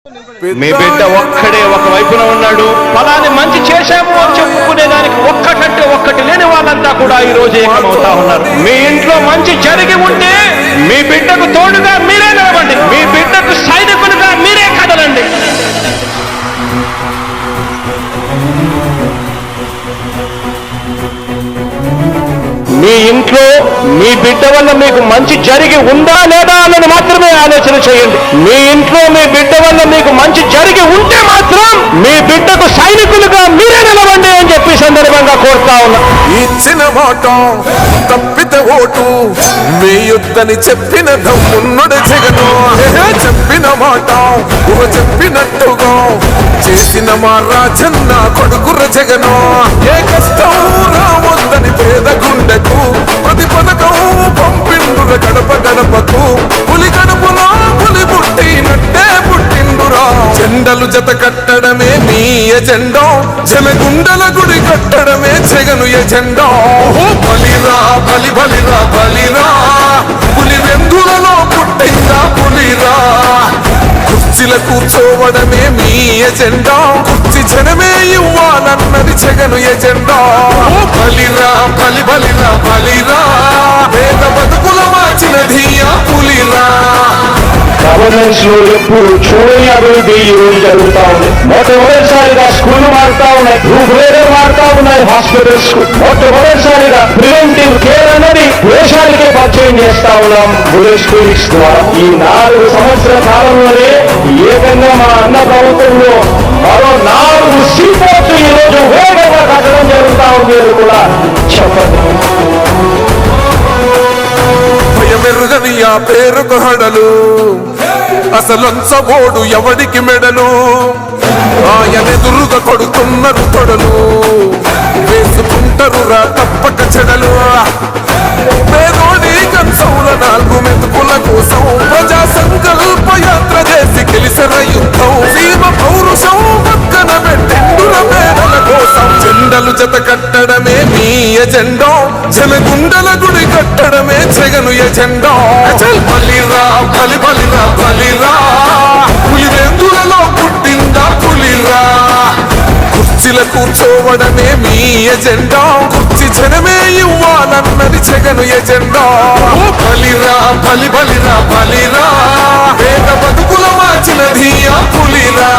మీ బిడ్డ ఒక్కడే ఒక వైపున ఉన్నాడు. ఫలాన్ని మంచి చేశాము అని చెప్పుకునేదానికి ఒక్కటంటే ఒక్కటి లేని వాళ్ళంతా కూడా ఈ రోజు ఏకమవుతా ఉన్నారు. మీ ఇంట్లో మంచి జరిగి ఉంటే మీ బిడ్డకు తోడుగా మీరే నిలవండి. మీ బిడ్డకు సైనికులుగా మీరే కదలండి. మీ ఇంట్లో మీ బిడ్డ వల్ల మీకు మంచి జరిగి ఉందా లేదా అన్నది మాత్రమే ఆలోచన చేయండి. మీ ఇంట్లో మీ బిడ్డ వల్ల మీకు మంచి జరిగి ఉంటే మాత్రం మీ బిడ్డకు సైనికులుగా మీరే నిలవండి అని చెప్పి సందర్భంగా కోరుతా ఉన్నా. ఇచ్చిన మాట తప్పితే ఓటు వేయొద్దని చెప్పిన దమ్మున్నడు జగను. చెప్పిన మాట చెప్పినట్టుగా చేసిన మా రాజన్న కొడుకుర జగను. ఏ కష్టం రావద్దని పేద గుండెకు ప్రతి పథకం పంపిండుర గడప గడపకు. పులి గడపలో పులి పుట్టినట్టే పుట్టిండురా. జెండలు జత కట్టడమే మీ ఎజెండా, జనగుండల గుడి కట్టడమే జగను ఎజెండా. బలిరా బలి బలిరా బలిరా, పులి వెందులలో పుట్టిందా పులిరా. కుర్చీల కూర్చోవడమే మీ ఎజెండా, కుర్చీ జనమే ఇవ్వాలన్నది జగను ఎజెండా. బలిరా బలి బలిరా బలిరా, పేద బతుకుల మార్చినది ఆ పులిరా. గవర్నెన్స్ లో ఎప్పుడు చూడని అభివృద్ధి ఈ రోజు జరుగుతా ఉంది. మొట్టమొదటిసారిగా స్కూల్ మారుతా ఉన్నాయి, రూపురేఖలు మారుతా ఉన్నాయి, హాస్పిటల్స్ మొట్టమొదటిసారిగా ప్రివెంటివ్ కేర్ అనేది దేశానికే పరిచయం చేస్తా ఉన్నాం విలేజ్ క్లినిక్స్ ద్వారా. ఈ 4 సంవత్సరాల కాలంలోనే ఏకంగా మా అన్న ప్రభుత్వంలో మరో 4 సీపోర్ట్లు ఈ రోజు వేగంగా కట్టడం జరుగుతా ఉంది అని కూడా చెప్పండి. భయమెరుగని ఆ పేరుకు హడలు, అసలంచబోడు ఎవడికి మెడలు. ఆయనెదురుగా కొడుతున్నారు తొడలు, వేసుకుంటారు రా తప్పక చెడలు. పేదోడి కంచంల 4 మెతుకుల కోసం ప్రజా సంకల్ప యాత్ర చేసి గెలిసిన యుద్ధం. సీమ పౌరుషం పక్కన పెట్టిండుల పేదల కోసం. జెండలు జత కట్టడమే మీ ఎజెండా, జనగుండల గుడి కట్టడమే జగను ఎజెండా. బలిరా బలి బలిరా బలిరా, పులి వెందులలో పుట్టిందా పులిరా. కుర్చీల కూర్చోవడమే మీ ఎజెండా, కుర్చీ జనమే ఇవ్వాలన్నది జగను ఎజెండా. బలిరా బలి బలిరా బలిరా, పేద బతుకుల మార్చినది ఆ పులిరా.